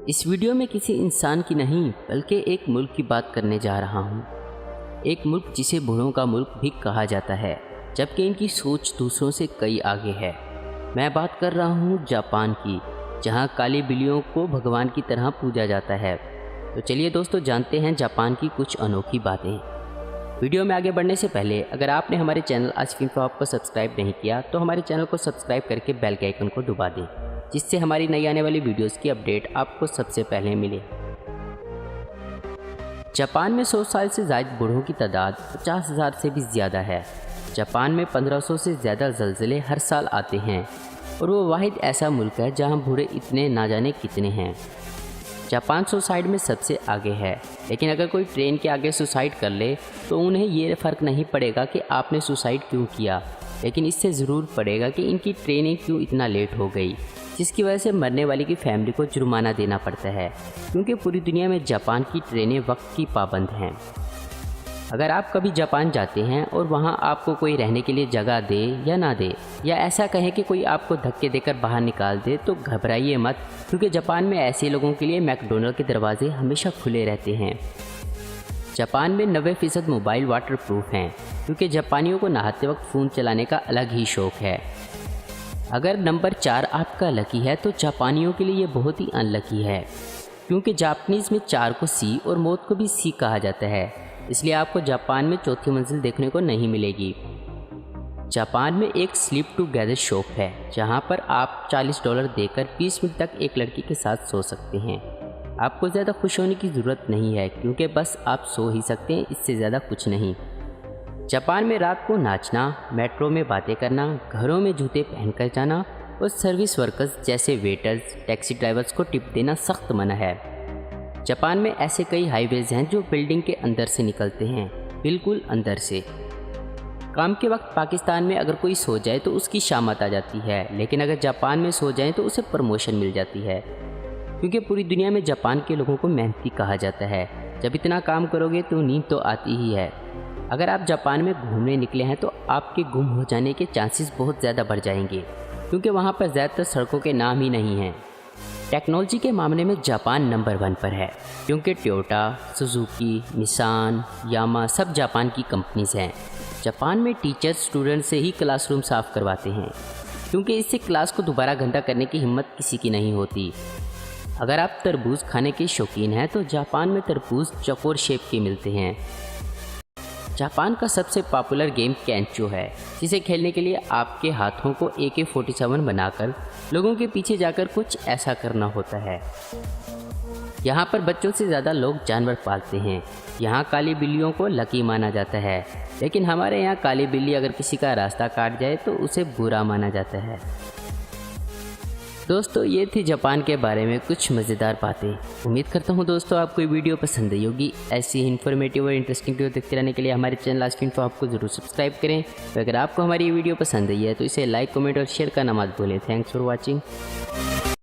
इस वीडियो में किसी इंसान की नहीं बल्कि एक मुल्क की बात करने जा रहा हूँ। एक मुल्क जिसे बूढ़ों का मुल्क भी कहा जाता है, जबकि इनकी सोच दूसरों से कई आगे है। मैं बात कर रहा हूँ जापान की, जहाँ काली बिल्लियों को भगवान की तरह पूजा जाता है। तो चलिए दोस्तों, जानते हैं जापान की कुछ अनोखी बातें। वीडियो में आगे बढ़ने से पहले अगर आपने हमारे चैनल आशिक इन्फो हब को सब्सक्राइब नहीं किया तो हमारे चैनल को सब्सक्राइब करके बेल के आइकन को दबा दें, जिससे हमारी नई आने वाली वीडियोस की अपडेट आपको सबसे पहले मिले। जापान में 100 साल से ज़ायद बूढ़ों की तादाद 50,000 से भी ज़्यादा है। जापान में 1500 से ज़्यादा ज़लज़ले हर साल आते हैं और वो वाहिद ऐसा मुल्क है जहाँ बूढ़े इतने ना जाने कितने हैं। जापान सुसाइड में सबसे आगे है, लेकिन अगर कोई ट्रेन के आगे सुसाइड कर ले तो उन्हें ये फ़र्क नहीं पड़ेगा कि आपने सुसाइड क्यों किया, लेकिन इससे ज़रूर पड़ेगा कि इनकी ट्रेनिंग क्यों इतना लेट हो गई, जिसकी वजह से मरने वाले की फैमिली को जुर्माना देना पड़ता है, क्योंकि पूरी दुनिया में जापान की ट्रेनें वक्त की पाबंद हैं। अगर आप कभी जापान जाते हैं और वहां आपको कोई रहने के लिए जगह दे या ना दे, या ऐसा कहें कि कोई आपको धक्के देकर बाहर निकाल दे, तो घबराइए मत, क्योंकि जापान में ऐसे लोगों के लिए मैकडोनल्ड के दरवाजे हमेशा खुले रहते हैं। जापान में 90% मोबाइल वाटर प्रूफ हैं, क्योंकि जापानियों को नहाते वक्त फ़ोन चलाने का अलग ही शौक़ है। अगर नंबर 4 आपका लकी है तो जापानियों के लिए ये बहुत ही अनलकी है, क्योंकि जापानीज़ में 4 को सी और मौत को भी सी कहा जाता है, इसलिए आपको जापान में चौथी मंजिल देखने को नहीं मिलेगी। जापान में एक स्लीप टुगेदर शॉप है, जहां पर आप $40 देकर 20 मिनट तक एक लड़की के साथ सो सकते हैं। आपको ज़्यादा खुश होने की ज़रूरत नहीं है, क्योंकि बस आप सो ही सकते हैं, इससे ज़्यादा कुछ नहीं। जापान में रात को नाचना, मेट्रो में बातें करना, घरों में जूते पहनकर जाना और सर्विस वर्कर्स जैसे वेटर्स, टैक्सी ड्राइवर्स को टिप देना सख्त मना है। जापान में ऐसे कई हाईवेज हैं जो बिल्डिंग के अंदर से निकलते हैं, बिल्कुल अंदर से। काम के वक्त पाकिस्तान में अगर कोई सो जाए तो उसकी शामत आ जाती है, लेकिन अगर जापान में सो जाए तो उसे प्रमोशन मिल जाती है, क्योंकि पूरी दुनिया में जापान के लोगों को मेहनती कहा जाता है। जब इतना काम करोगे तो नींद तो आती ही है। अगर आप जापान में घूमने निकले हैं तो आपके गुम हो जाने के चांसेस बहुत ज़्यादा बढ़ जाएंगे, क्योंकि वहाँ पर ज़्यादातर सड़कों के नाम ही नहीं हैं। टेक्नोलॉजी के मामले में जापान नंबर 1 पर है, क्योंकि टोयोटा, सुजुकी, निसान, यामा सब जापान की कंपनीज हैं। जापान में टीचर्स स्टूडेंट से ही क्लासरूम साफ़ करवाते हैं, क्योंकि इससे क्लास को दोबारा गंदा करने की हिम्मत किसी की नहीं होती। अगर आप तरबूज खाने के शौकीन हैं तो जापान में तरबूज चौकोर शेप के मिलते हैं। जापान का सबसे पॉपुलर गेम कैंचो है, जिसे खेलने के लिए आपके हाथों को AK-47 बनाकर लोगों के पीछे जाकर कुछ ऐसा करना होता है। यहाँ पर बच्चों से ज़्यादा लोग जानवर पालते हैं। यहाँ काली बिल्लियों को लकी माना जाता है, लेकिन हमारे यहाँ काली बिल्ली अगर किसी का रास्ता काट जाए तो उसे बुरा माना जाता है। दोस्तों, ये थी जापान के बारे में कुछ मज़ेदार बातें। उम्मीद करता हूँ दोस्तों आपको ये वीडियो पसंद आई होगी। ऐसी इन्फॉर्मेटिव और इंटरेस्टिंग वीडियो देखते रहने के लिए हमारे चैनल आशिक इन्फो हब को जरूर सब्सक्राइब करें। तो अगर आपको हमारी ये वीडियो पसंद आई है तो इसे लाइक, कमेंट और शेयर करना मत भूलें। Thanks for watching.